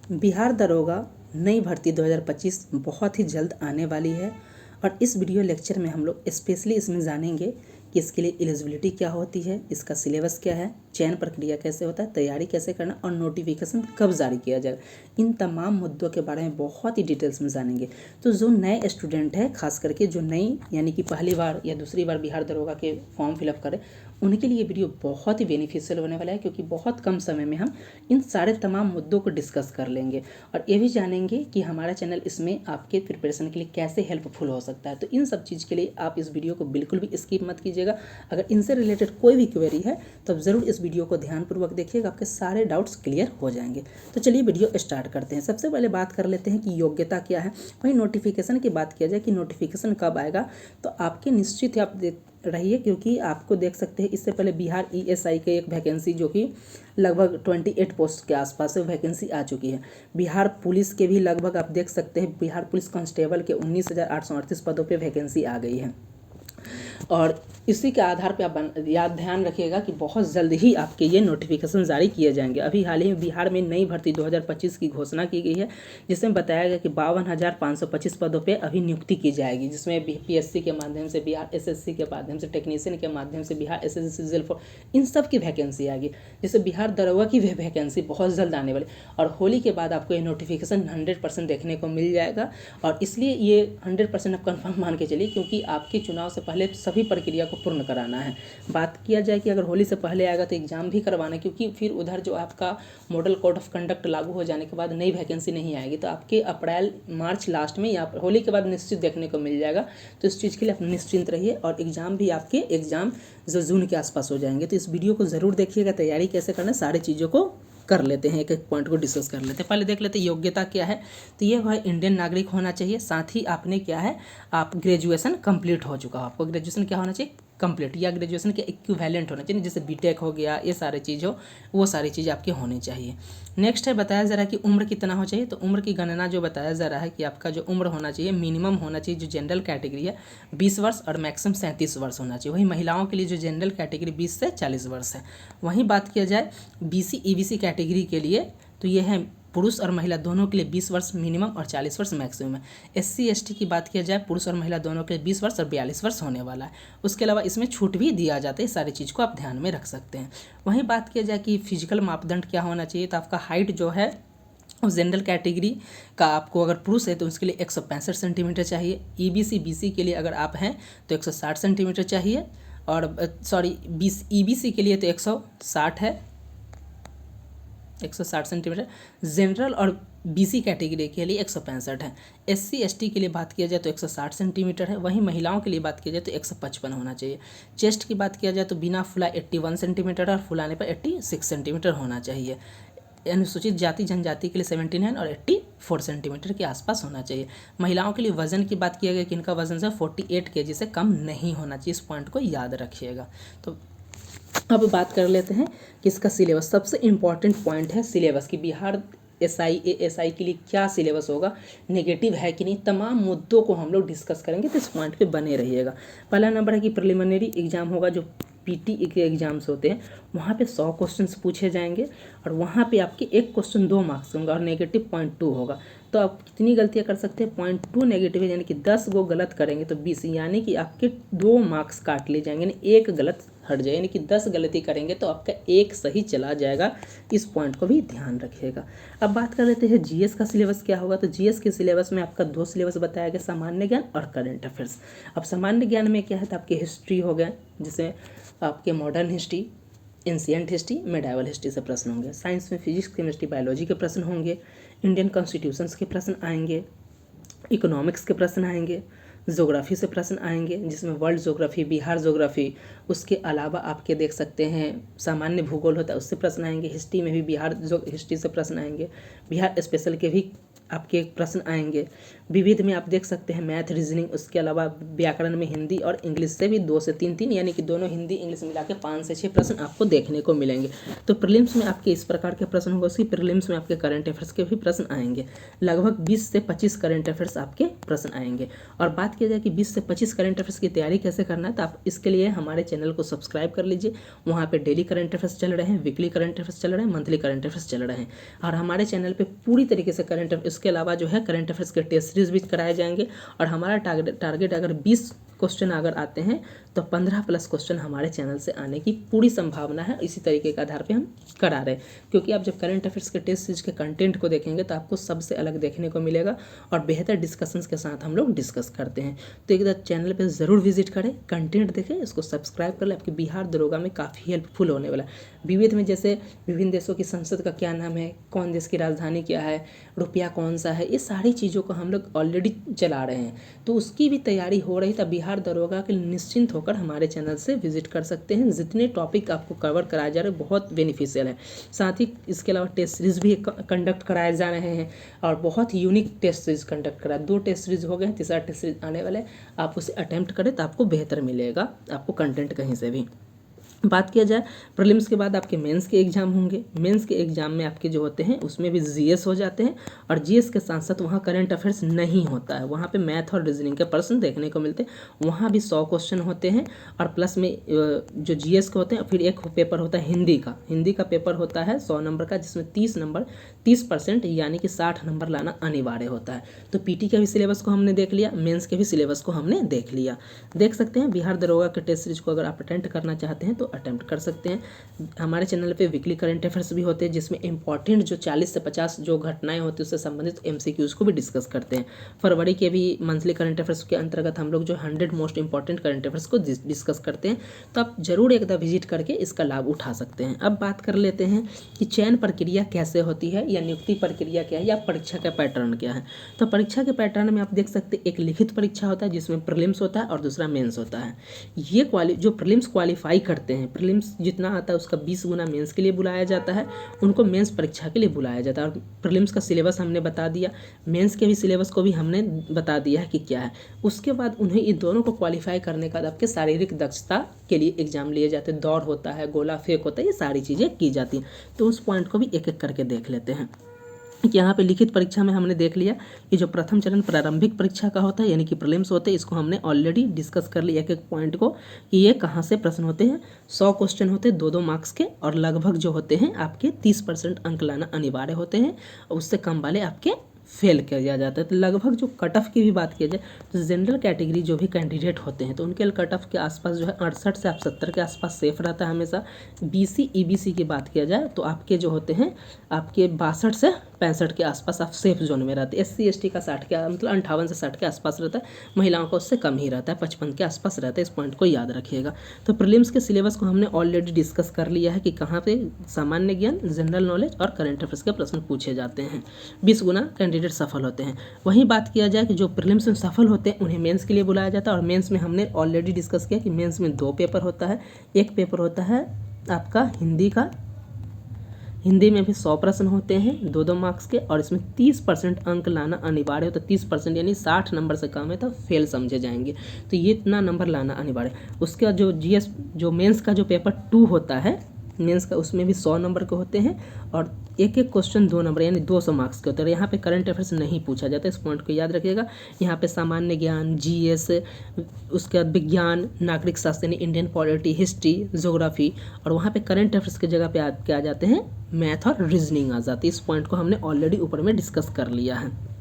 बिहार दरोगा नई भर्ती 2025 बहुत ही जल्द आने वाली है और इस वीडियो लेक्चर में हम लोग स्पेशली इसमें जानेंगे कि इसके लिए एलिजिबिलिटी क्या होती है, इसका सिलेबस क्या है, चयन प्रक्रिया कैसे होता है, तैयारी कैसे करना और नोटिफिकेशन कब जारी किया जाएगा। इन तमाम मुद्दों के बारे में बहुत ही डिटेल्स में जानेंगे। तो जो नए स्टूडेंट है, खास करके जो नई यानी कि पहली बार या दूसरी बार बिहार दरोगा के फॉर्म फिलअप करें, उनके लिए वीडियो बहुत ही बेनिफिशियल होने वाला है, क्योंकि बहुत कम समय में हम इन सारे तमाम मुद्दों को डिस्कस कर लेंगे और ये भी जानेंगे कि हमारा चैनल इसमें आपके प्रिपरेशन के लिए कैसे हेल्पफुल हो सकता है। तो इन सब चीज़ के लिए आप इस वीडियो को बिल्कुल भी स्किप मत कीजिएगा। अगर इनसे रिलेटेड कोई भी क्वेरी है तो आप ज़रूर इस वीडियो को ध्यानपूर्वक देखिएगा, आपके सारे डाउट्स क्लियर हो जाएंगे। तो चलिए वीडियो स्टार्ट करते हैं। सबसे पहले बात कर लेते हैं कि योग्यता क्या है। वहीं नोटिफिकेशन की बात किया जाए कि नोटिफिकेशन कब आएगा, तो आपके निश्चित आप रहिए, क्योंकि आपको देख सकते हैं इससे पहले बिहार ईएसआई के एक वैकेंसी जो कि लगभग 28 पोस्ट के आसपास वैकेंसी आ चुकी है। बिहार पुलिस के भी लगभग आप देख सकते हैं बिहार पुलिस कांस्टेबल के 19,838 पदों पे वैकेंसी आ गई है। और इसी के आधार पे आप ध्यान रखिएगा कि बहुत जल्द ही आपके ये नोटिफिकेशन जारी किए जाएंगे। अभी हाल ही में बिहार में नई भर्ती 2025 की घोषणा की गई है, जिसमें बताया गया कि 52,525 पदों पे अभी नियुक्ति की जाएगी, जिसमें बीपीएससी के माध्यम से, बिहार एसएससी के माध्यम से, टेक्नीशियन के माध्यम से, बिहार एसएससी सीजल 4 इन सब की वैकेंसी आएगी। जिससे बिहार दरोगा की वैकेंसी बहुत जल्द आने वाली और होली के बाद आपको ये नोटिफिकेशन 100% देखने को मिल जाएगा। और इसलिए ये 100% आप कन्फर्म मान के चलिए, क्योंकि आपके चुनाव से पहले सभी प्रक्रिया को पूर्ण कराना है। बात किया जाए कि अगर होली से पहले आएगा तो एग्जाम भी करवाना है, क्योंकि फिर उधर जो आपका मॉडल कोड ऑफ कंडक्ट लागू हो जाने के बाद नई वैकेंसी नहीं आएगी, तो आपके अप्रैल मार्च लास्ट में या होली के बाद निश्चित देखने को मिल जाएगा। तो इस चीज़ के लिए आप निश्चिंत रहिए। और एग्जाम भी आपके जो जून के आसपास हो जाएंगे। तो इस वीडियो को ज़रूर देखिएगा। तैयारी कैसे करना, सारी चीज़ों को कर लेते हैं, एक एक पॉइंट को डिस्कस कर लेते हैं। पहले देख लेते हैं योग्यता क्या है। तो ये भाई इंडियन नागरिक होना चाहिए, साथ ही आपने क्या है, आप ग्रेजुएशन कंप्लीट हो चुका हो। आपको ग्रेजुएशन क्या होना चाहिए, कंप्लीट, या ग्रेजुएशन के इक्विवेलेंट होना चाहिए, जैसे बीटेक हो गया, ये सारी चीज़ हो, वो सारी चीज़ आपकी होनी चाहिए। नेक्स्ट है बताया जा रहा है कि उम्र कितना हो चाहिए। तो उम्र की गणना जो बताया जा रहा है कि आपका जो उम्र होना चाहिए, मिनिमम होना चाहिए जो जनरल कैटेगरी है 20 वर्ष और मैक्सिमम 37 वर्ष होना चाहिए। वहीं महिलाओं के लिए जो जनरल कैटेगरी 20 से 40 वर्ष है। वहीं बात किया जाए बीसी ईबीसी कैटेगरी के लिए, तो ये है पुरुष और महिला दोनों के लिए 20 वर्ष मिनिमम और 40 वर्ष मैक्सिमम है। एससी एसटी की बात किया जाए, पुरुष और महिला दोनों के लिए 20 वर्ष और 42 वर्ष होने वाला है। उसके अलावा इसमें छूट भी दिया जाता है, सारी चीज़ को आप ध्यान में रख सकते हैं। वहीं बात किया जाए कि फिजिकल मापदंड क्या होना चाहिए, तो आपका हाइट जो है उस जनरल कैटेगरी का, आपको अगर पुरुष है तो उसके लिए 165 सेंटीमीटर चाहिए। ईबीसी बीसी के लिए अगर आप हैं तो 160 सेंटीमीटर चाहिए। और ईबीसी के लिए तो 160 है, 160 सेंटीमीटर। जनरल और बीसी कैटेगरी के लिए 165 है। एससी एसटी के लिए बात किया जाए तो 160 सेंटीमीटर है। वहीं महिलाओं के लिए बात किया जाए तो 155 होना चाहिए। चेस्ट की बात किया जाए तो बिना फुला 81 सेंटीमीटर और फुलाने पर 86 सेंटीमीटर होना चाहिए। अनुसूचित जाति जनजाति के लिए 79 और 84 सेंटीमीटर के आसपास होना चाहिए। महिलाओं के लिए वजन की बात किया गया कि इनका वजन से 48 kg से कम नहीं होना चाहिए। इस पॉइंट को याद रखिएगा। तो अब बात कर लेते हैं कि इसका सिलेबस, सबसे इम्पॉर्टेंट पॉइंट है सिलेबस की। बिहार एसआई एएसआई के लिए क्या सिलेबस होगा, नेगेटिव है कि नहीं, तमाम मुद्दों को हम लोग डिस्कस करेंगे। तो इस पॉइंट पे बने रहिएगा। पहला नंबर है कि प्रिलिमिनरी एग्जाम होगा, जो पीटी के एग्जाम्स होते हैं, वहाँ पे 100 क्वेश्चंस पूछे जाएंगे और वहाँ पे आपके एक क्वेश्चन 2 मार्क्स होंगे और नेगेटिव 0.2 होगा। तो आप कितनी गलतियाँ कर सकते हैं, 0.2 नेगेटिव है, यानी कि 10 गो गलत करेंगे तो 20, यानी कि आपके 2 मार्क्स काट लिए जाएंगे, यानी एक गलत हट जाए, यानी कि 10 गलती करेंगे तो आपका एक सही चला जाएगा। इस पॉइंट को भी ध्यान रखिएगा। अब बात कर लेते हैं जीएस का सिलेबस क्या होगा। तो जीएस के सिलेबस में आपका 2 सिलेबस बताया गया, सामान्य ज्ञान और करंट अफेयर्स। अब सामान्य ज्ञान में क्या है, तो आपकी हिस्ट्री हो गया, जिसमें आपके modern history, ancient history, medieval history से प्रश्न होंगे। साइंस में फिजिक्स केमिस्ट्री बायोलॉजी के प्रश्न होंगे। इंडियन कॉन्स्टिट्यूशंस के प्रश्न आएंगे। इकोनॉमिक्स के प्रश्न आएंगे। ज्योग्राफी से प्रश्न आएंगे, जिसमें वर्ल्ड ज्योग्राफी, बिहार ज्योग्राफी, उसके अलावा आपके देख सकते हैं सामान्य भूगोल होता है, उससे प्रश्न आएंगे। हिस्ट्री में भी बिहार हिस्ट्री से प्रश्न आएंगे। बिहार स्पेशल के भी आपके प्रश्न आएंगे। विविध में आप देख सकते हैं मैथ, रीजनिंग, उसके अलावा व्याकरण में हिंदी और इंग्लिश से भी 2 से 3 यानी कि दोनों हिंदी इंग्लिश मिला के 5 से 6 प्रश्न आपको देखने को मिलेंगे। तो प्रीलिम्स में आपके इस प्रकार के प्रश्न होंगे, उसकी प्रीलिम्स में आपके करंट अफेयर्स के भी प्रश्न आएंगे। लगभग 20 से 25 करंट अफेयर्स आपके प्रश्न आएंगे। और बात किया जाए कि 20 से 25 करंट अफेयर्स की तैयारी कैसे करना है, तो आप इसके लिए हमारे चैनल को सब्सक्राइब कर लीजिए। वहाँ पर डेली करंट अफेयर्स चल रहे हैं, वीकली करंट अफेयर्स चल रहे हैं, मंथली करंट अफेयर्स चल रहे हैं। और हमारे चैनल पर पूरी तरीके से करंट अफेयर्स, इसके अलावा जो है करंट अफेयर्स के टेस्ट सीरीज भी कराए जाएंगे। और हमारा टारगेट अगर 20 क्वेश्चन अगर आते हैं तो 15+ क्वेश्चन हमारे चैनल से आने की पूरी संभावना है। इसी तरीके के आधार पे हम करा रहे हैं, क्योंकि आप जब करंट अफेयर्स के टेस्ट सीरीज के कंटेंट को देखेंगे तो आपको सबसे अलग देखने को मिलेगा और बेहतर डिस्कशंस के साथ हम लोग डिस्कस करते हैं। तो एक बार चैनल पे ज़रूर विजिट करें, कंटेंट देखें, इसको सब्सक्राइब कर लें। आपके बिहार दरोगा में काफ़ी हेल्पफुल होने वाला है। विविध में जैसे विभिन्न देशों की संसद का क्या नाम है, कौन देश की राजधानी क्या है, रुपया कौन सा है, ये सारी चीज़ों को हम लोग ऑलरेडी चला रहे हैं। तो उसकी भी तैयारी हो रही, तब बिहार दरोगा के निश्चिंत होकर हमारे चैनल से विजिट कर सकते हैं। जितने टॉपिक आपको कवर कराए जा रहे हैं बहुत बेनिफिशियल है। साथ ही इसके अलावा टेस्ट सीरीज भी कंडक्ट कराए जा रहे हैं और बहुत यूनिक टेस्ट सीरीज कंडक्ट कराए। 2 टेस्ट सीरीज हो गए, तीसरा टेस्ट सीरीज आने वाला है। आप उसे अटेम्प्ट करें तो आपको बेहतर मिलेगा आपको कंटेंट कहीं से भी। बात किया जाए प्रीलिम्स के बाद आपके मेंस के एग्जाम होंगे। मेंस के एग्जाम में आपके जो होते हैं उसमें भी जीएस हो जाते हैं और जीएस के साथ साथ वहाँ करंट अफेयर्स नहीं होता है। वहाँ पे मैथ और रीजनिंग के प्रश्न देखने को मिलते हैं। वहाँ भी 100 क्वेश्चन होते हैं और प्लस में जो जीएस के होते हैं, फिर एक पेपर होता है हिंदी का पेपर होता है 100 नंबर का, जिसमें 30% यानी कि 60 नंबर लाना अनिवार्य होता है। तो पीटी के भी सिलेबस को हमने देख लिया, मेंस के भी सिलेबस को हमने देख लिया। देख सकते हैं बिहार दरोगा के टेस्ट सीरीज को अगर आप अटेंड करना चाहते हैं तो अटेम्प्ट कर सकते हैं। हमारे चैनल पे वीकली करंट अफेयर्स भी होते हैं, जिसमें इंपॉर्टेंट जो 40 से 50 जो घटनाएं होती हैं उससे संबंधित एमसीक्यूज को भी डिस्कस करते हैं। फरवरी के भी मंथली करंट अफेयर्स के अंतर्गत हम लोग जो 100 मोस्ट इंपॉर्टेंट करंट अफेयर्स को डिस्कस करते हैं। तो आप जरूर एक बार विजिट करके इसका लाभ उठा सकते हैं। अब बात कर लेते हैं कि चयन प्रक्रिया कैसे होती है या नियुक्ति प्रक्रिया क्या है या परीक्षा का पैटर्न क्या है। तो परीक्षा के पैटर्न में आप देख सकते हैं एक लिखित परीक्षा होता है जिसमें प्रीलिम्स होता है और दूसरा मेंस होता है। ये जो प्रीलिम्स क्वालिफाई करते हैं, प्रीलिम्स जितना आता है उसका 20 गुना मेंस के लिए बुलाया जाता है, उनको मेंस परीक्षा के लिए बुलाया जाता है। और प्रीलिम्स का सिलेबस हमने बता दिया, मेंस के भी सिलेबस को भी हमने बता दिया है कि क्या है। उसके बाद उन्हें इन दोनों को क्वालिफाई करने का आपके शारीरिक दक्षता के लिए एग्जाम लिए जाते हैं। दौड़ होता है, गोला फेंक होता है, ये सारी चीज़ें की जाती हैं। तो उस पॉइंट को भी एक एक करके देख लेते हैं। यहाँ पे लिखित परीक्षा में हमने देख लिया कि जो प्रथम चरण प्रारंभिक परीक्षा का होता है यानी कि प्रीलिम्स होते हैं, इसको हमने ऑलरेडी डिस्कस कर लिया एक एक पॉइंट को कि ये कहाँ से प्रश्न होते हैं। 100 क्वेश्चन होते हैं 2-2 मार्क्स के और लगभग जो होते हैं आपके 30% अंक लाना अनिवार्य होते हैं और उससे कम वाले आपके फेल किया जाता है। तो लगभग जो कट ऑफ की भी बात किया जाए तो जनरल कैटेगरी जो भी कैंडिडेट होते हैं तो उनके कट ऑफ के आसपास जो है 68 से 70 के आसपास सेफ रहता है हमेशा। बीसी ईबीसी की बात किया जाए तो आपके जो होते हैं आपके 62 से 65 के आसपास आप सेफ जोन में रहते हैं। SC ST का 60 के मतलब 58 से 60 के आसपास रहता है, महिलाओं का उससे कम ही रहता है, 55 के आसपास रहता है। इस पॉइंट को याद रखिएगा। तो प्रीलिम्स के सिलेबस को हमने ऑलरेडी डिस्कस कर लिया है कि कहाँ पे सामान्य ज्ञान, जनरल नॉलेज और करंट अफेयर्स के प्रश्न पूछे जाते हैं। 20 गुना कैंडिडेट सफल होते हैं। वहीं बात किया जाए कि जो प्रीलिम्स में सफल होते हैं उन्हें मेंस के लिए बुलाया जाता है और मेंस में हमने ऑलरेडी डिस्कस किया कि मेंस में 2 पेपर होता है। एक पेपर होता है आपका हिंदी का, हिंदी में भी 100 प्रश्न होते हैं 2-2 मार्क्स के और इसमें 30% अंक लाना अनिवार्य होता है। 30% यानी 60 नंबर से कम है तो फेल समझे जाएंगे। तो ये इतना नंबर लाना अनिवार्य है। उसके बाद जो जीएस जो मेंस का जो पेपर 2 होता है मेंस का, उसमें भी 100 नंबर के होते हैं और एक एक क्वेश्चन 2 नंबर यानी 200 मार्क्स के होते हैं। यहाँ पे करंट अफेयर्स नहीं पूछा जाता, इस पॉइंट को याद रखिएगा। यहाँ पे सामान्य ज्ञान, जीएस, उसके बाद विज्ञान, नागरिक शास्त्र यानी इंडियन पॉलिटी, हिस्ट्री, ज्योग्राफी और वहाँ पे करंट अफेयर्स की जगह पे आ जाते हैं मैथ और रीजनिंग आ जाती है। इस पॉइंट को हमने ऑलरेडी ऊपर में डिस्कस कर लिया है।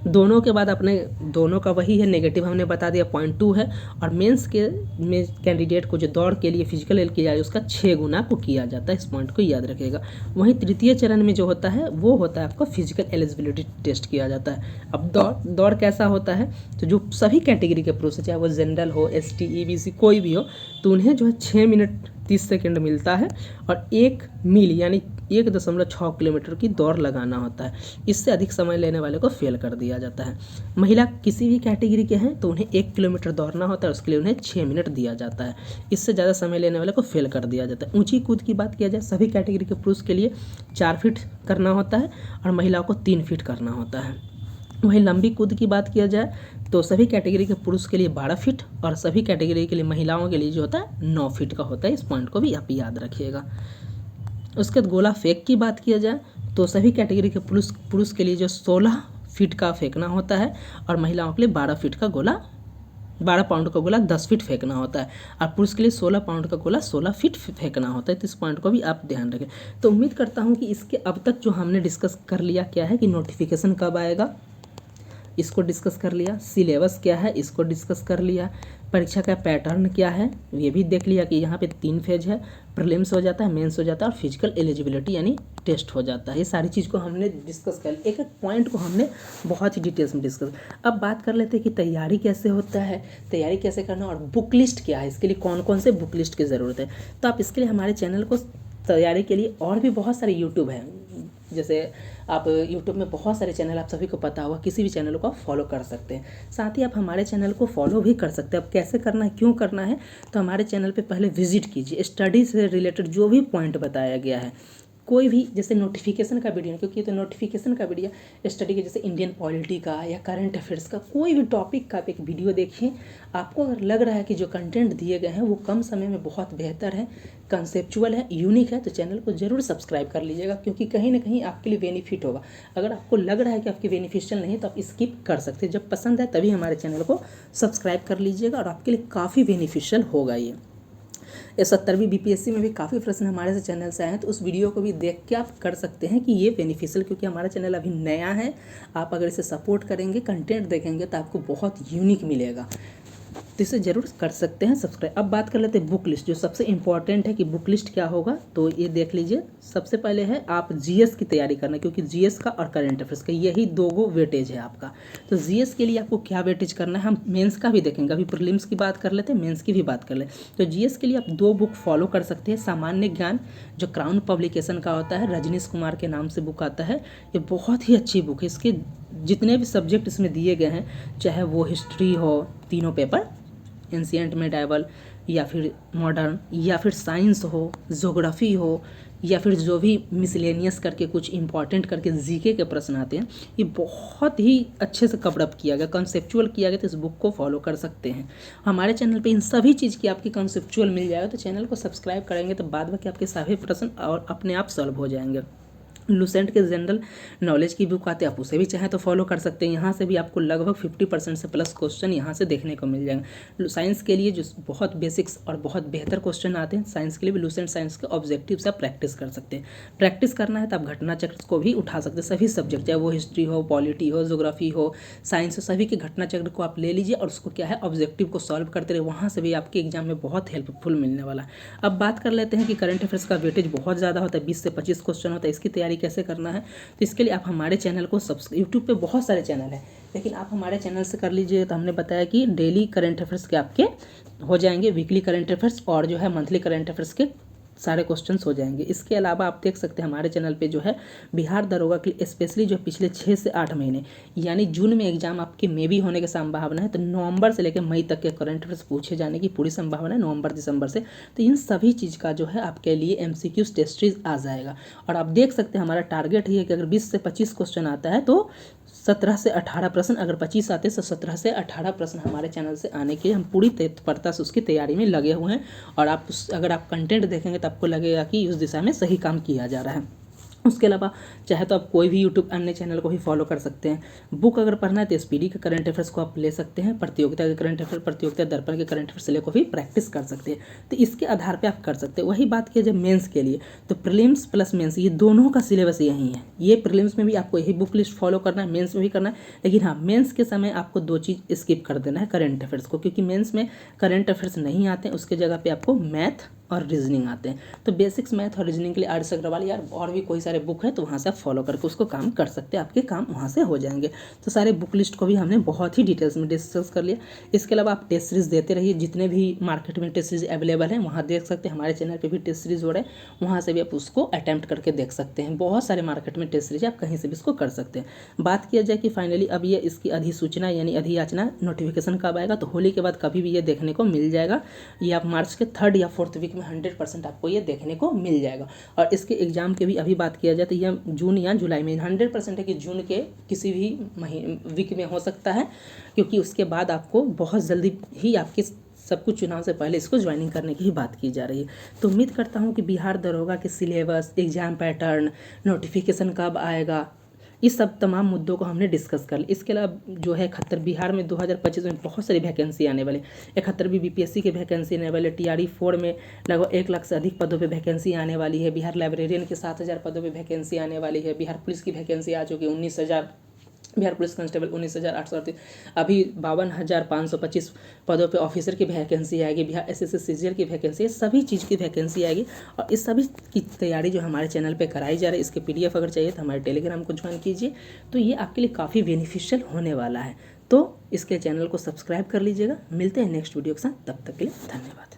दोनों के बाद अपने दोनों का वही है, नेगेटिव हमने बता दिया 0.2 है और मेंस के में कैंडिडेट को जो दौड़ के लिए फिजिकल हेल्थ किया जाए उसका 6 गुना को किया जाता है। इस पॉइंट को याद रखिएगा। वहीं तृतीय चरण में जो होता है वो होता है आपका फिजिकल एलिजिबिलिटी टेस्ट किया जाता है। अब दौड़ कैसा होता है, तो जो सभी कैटेगरी के पुरुष चाहे वो जनरल हो, ST EBC कोई भी हो, तो उन्हें जो है 6 मिनट 30 सेकेंड मिलता है और 1 मील यानी 1.6 किलोमीटर की दौड़ लगाना होता है। इससे अधिक समय लेने वाले को फेल कर दिया जाता है। महिला किसी भी कैटेगरी के हैं तो उन्हें 1 किलोमीटर दौड़ना होता है, उसके लिए उन्हें 6 मिनट दिया जाता है। इससे ज़्यादा समय लेने वाले को फेल कर दिया जाता है। ऊंची कूद की बात किया जाए, सभी कैटेगरी के पुरुष के लिए 4 फीट करना होता है और महिलाओं को 3 फीट करना होता है। वहीं लंबी कूद की बात किया जाए तो सभी कैटेगरी के पुरुष के लिए 12 फीट और सभी कैटेगरी के लिए महिलाओं के लिए जो होता है 9 फीट का होता है। इस पॉइंट को भी आप याद रखिएगा। उसके बाद गोला फेंक की बात किया जाए तो सभी कैटेगरी के पुरुष के लिए जो 16 फीट का फेंकना होता है और महिलाओं के लिए 12 फीट का गोला 12 पाउंड का गोला 10 फीट फेंकना होता है और पुरुष के लिए 16 पाउंड का गोला 16 फीट फेंकना होता है। तो इस पॉइंट को भी आप ध्यान रखें। तो उम्मीद करता हूँ कि इसके अब तक जो हमने डिस्कस कर लिया क्या है कि नोटिफिकेशन कब आएगा, इसको डिस्कस कर लिया, सिलेबस क्या है इसको डिस्कस कर लिया, परीक्षा का पैटर्न क्या है ये भी देख लिया कि यहाँ पे 3 फेज है, प्रीलिम्स हो जाता है, मेंस हो जाता है और फिजिकल एलिजिबिलिटी यानी टेस्ट हो जाता है। ये सारी चीज़ को हमने डिस्कस कर लिया, एक एक पॉइंट को हमने बहुत ही डिटेल्स में डिस्कस। अब बात कर लेते हैं कि तैयारी कैसे होता है, तैयारी कैसे करना और बुक लिस्ट क्या है, इसके लिए कौन कौन से बुक लिस्ट की ज़रूरत है। तो आप इसके लिए हमारे चैनल को तैयारी के लिए और भी बहुत सारे यूट्यूब हैं, जैसे आप यूट्यूब में बहुत सारे चैनल आप सभी को पता होगा, किसी भी चैनल को आप फॉलो कर सकते हैं। साथ ही आप हमारे चैनल को फॉलो भी कर सकते हैं। अब कैसे करना है, क्यों करना है, तो हमारे चैनल पे पहले विजिट कीजिए। स्टडी से रिलेटेड जो भी पॉइंट बताया गया है, कोई भी जैसे नोटिफिकेशन का वीडियो, क्योंकि ये तो नोटिफिकेशन का वीडियो, स्टडी के जैसे इंडियन पॉलिटी का या करंट अफेयर्स का कोई भी टॉपिक का आप एक वीडियो देखिए। आपको अगर लग रहा है कि जो कंटेंट दिए गए हैं वो कम समय में बहुत बेहतर है, कंसेप्चुअल है, यूनिक है, तो चैनल को जरूर सब्सक्राइब कर लीजिएगा, क्योंकि कहीं ना कहीं आपके लिए बेनिफिट होगा। अगर आपको लग रहा है कि आपके बेनिफिशियल नहीं है तो आप स्किप कर सकते हैं। जब पसंद है तभी हमारे चैनल को सब्सक्राइब कर लीजिएगा और आपके लिए काफ़ी बेनिफिशियल होगा। ये 70वीं बीपीएससी में भी काफ़ी प्रश्न हमारे से चैनल से आए हैं, तो उस वीडियो को भी देख के आप कर सकते हैं कि ये बेनिफिशियल, क्योंकि हमारा चैनल अभी नया है। आप अगर इसे सपोर्ट करेंगे, कंटेंट देखेंगे तो आपको बहुत यूनिक मिलेगा, तो इसे जरूर कर सकते हैं सब्सक्राइब। अब बात कर लेते हैं बुक लिस्ट, जो सबसे इंपॉर्टेंट है कि बुक लिस्ट क्या होगा, तो ये देख लीजिए। सबसे पहले है आप जीएस की तैयारी करना, क्योंकि जीएस का और करंट अफेयर्स का यही 2 वेटेज है आपका। तो जीएस के लिए आपको क्या वेटेज करना है, हम मेंस का भी देखेंगे, अभी प्रीलिम्स की बात कर लेते हैं, मेंस की भी बात कर ले। तो जीएस के लिए आप 2 बुक फॉलो कर सकते हैं। सामान्य ज्ञान जो क्राउन पब्लिकेशन का होता है, रजनीश कुमार के नाम से बुक आता है, ये बहुत ही अच्छी बुक है। इसके जितने भी सब्जेक्ट इसमें दिए गए हैं, चाहे वो हिस्ट्री हो, तीनों पेपर, एंशिएंट मेडाइवल या फिर मॉडर्न, या फिर साइंस हो, ज्योग्राफी हो, या फिर जो भी मिसलेनियस करके कुछ इंपॉर्टेंट करके जीके के प्रश्न आते हैं, ये बहुत ही अच्छे से कवरअप किया गया, कंसेप्चुअल किया गया। तो इस बुक को फॉलो कर सकते हैं। हमारे चैनल पे इन सभी चीज़ की आपकी कंसेप्चुअल मिल जाएगा। तो चैनल को सब्सक्राइब करेंगे तो बाद में आपके सभी प्रश्न और अपने आप सॉल्व हो जाएंगे। लुसेंट के जनरल नॉलेज की बुक आते हैं, आप उसे भी चाहें तो फॉलो कर सकते हैं। यहाँ से भी आपको लगभग 50% से प्लस क्वेश्चन यहाँ से देखने को मिल जाएंगे। साइंस के लिए जो बहुत बेसिक्स और बहुत बेहतर क्वेश्चन आते हैं, साइंस के लिए भी लुसेंट साइंस के ऑब्जेक्टिव से आप प्रैक्टिस कर सकते हैं। प्रैक्टिस करना है तो आप घटना चक्र को भी उठा सकते हैं। सभी सब्जेक्ट, चाहे वो हिस्ट्री हो, पॉलिटी हो, ज्योग्राफी हो, साइंस हो, सभी के घटना चक्र को आप ले लीजिए और उसको क्या है ऑब्जेक्टिव को सॉल्व करते रहे। वहाँ से भी आपके एग्जाम में बहुत हेल्पफुल मिलने वाला है। अब बात कर लेते हैं कि करंट अफेयर्स का वेटेज बहुत ज़्यादा होता है, 20 से 25 क्वेश्चन होता है। इसकी तैयारी कैसे करना है, तो इसके लिए आप हमारे चैनल को यूट्यूब पे बहुत सारे चैनल हैं, लेकिन आप हमारे चैनल से कर लीजिए। तो हमने बताया कि डेली करंट अफेयर्स के आपके हो जाएंगे, वीकली करंट अफेयर्स और जो है मंथली करंट अफेयर्स के सारे क्वेश्चंस हो जाएंगे। इसके अलावा आप देख सकते हैं हमारे चैनल पे जो है बिहार दरोगा के लिए स्पेशली जो पिछले 6 से 8 महीने, यानी जून में एग्जाम आपके मे भी होने की संभावना है, तो नवंबर से लेकर मई तक के करंट अफेयर्स पूछे जाने की पूरी संभावना है, नवंबर दिसंबर से। तो इन सभी चीज़ का जो है आपके लिए MCQ टेस्ट सीरीज आ जाएगा। और आप देख सकते हैं हमारा टारगेट ही है कि अगर 20 से 25 क्वेश्चन आता है तो 17 से 18 प्रश्न, अगर 25 आते हैं तो 17 से 18 प्रश्न हमारे चैनल से आने के हम पूरी तत्परता से उसकी तैयारी में लगे हुए हैं। और आप अगर आप कंटेंट देखेंगे तो आपको लगेगा कि उस दिशा में सही काम किया जा रहा है। उसके अलावा चाहे तो आप कोई भी यूट्यूब अन्य चैनल को भी फॉलो कर सकते हैं। बुक अगर पढ़ना है तो SPD के करंट अफेयर्स को आप ले सकते हैं, प्रतियोगिता के करंट अफेयर, प्रतियोगिता दर्पण के करंट अफेयर्स ले को भी प्रैक्टिस कर सकते हैं। तो इसके आधार पे आप कर सकते हैं। वही बात किया जब मेंस के लिए, तो प्रीलिम्स प्लस मेंस ये दोनों का सिलेबस यही है। ये प्रीलिम्स में भी आपको यही बुक लिस्ट फॉलो करना है, मेंस में भी करना है, लेकिन हाँ मेंस के समय आपको 2 चीज़ स्किप कर देना है, करंट अफेयर्स को, क्योंकि मेंस में करंट अफेयर्स नहीं आते हैं। उसके जगह पर आपको मैथ और रीजनिंग आते हैं। तो बेसिक्स मैथ और रीजनिंग के लिए आर एस अग्रवाल यार और भी कोई सारे बुक है, तो वहाँ से आप फॉलो करके उसको काम कर सकते हैं, आपके काम वहाँ से हो जाएंगे। तो सारे बुक लिस्ट को भी हमने बहुत ही डिटेल्स में डिस्कस कर लिया। इसके अलावा आप टेस्ट सीरीज देते रहिए, जितने भी मार्केट में टेस्ट सीरीज अवेलेबल हैं वहाँ देख सकते हैं। हमारे चैनल पर भी टेस्ट सीरीज हो रहे हैं, वहाँ से भी आप उसको अटैम्प्ट करके देख सकते हैं। बहुत सारे मार्केट में टेस्ट सीरीज आप कहीं से भी इसको कर सकते हैं। बात किया जाए कि फाइनली अब ये इसकी अधिसूचना यानी अधियाचना नोटिफिकेशन कब आएगा, तो होली के बाद कभी भी ये देखने को मिल जाएगा। ये आप मार्च के 3rd या 4th वीक में 100% आपको ये देखने को मिल जाएगा। और इसके एग्जाम के भी अभी बात किया जाए तो यह जून या जुलाई में 100% है कि जून के किसी भी वीक में हो सकता है, क्योंकि उसके बाद आपको बहुत जल्दी ही आपके सब कुछ चुनाव से पहले इसको ज्वाइनिंग करने की ही बात की जा रही है। तो उम्मीद करता हूँ कि बिहार दरोगा के सिलेबस, एग्जाम पैटर्न, नोटिफिकेशन कब आएगा, इस सब तमाम मुद्दों को हमने डिस्कस कर लिया। इसके अलावा जो है 71 बिहार में 2025 में बहुत सारी वैकेंसी आने वाली, 71वीं बीपीएससी की वैकेंसी आने वाली, टीआरई 4 में लगभग 1 लाख से अधिक पदों पे वैकेंसी आने वाली है। बिहार लाइब्रेरियन के 7000 पदों पे वैकेंसी आने वाली है। बिहार पुलिस की वैकेंसी आ चुकी 19,000, बिहार पुलिस कांस्टेबल 19,838, अभी 52,525 पदों पे ऑफिसर की वैकेंसी आएगी। बिहार एसएससी सीजीएल की वैकेंसी है, सभी चीज़ की वैकेंसी आएगी। और इस सभी की तैयारी जो हमारे चैनल पे कराई जा रही है, इसके पीडीएफ अगर चाहिए तो हमारे टेलीग्राम को ज्वाइन कीजिए। तो ये आपके लिए काफ़ी बेनिफिशियल होने वाला है। तो इसके चैनल को सब्सक्राइब कर लीजिएगा। मिलते हैं नेक्स्ट वीडियो के साथ, तब तक के लिए धन्यवाद।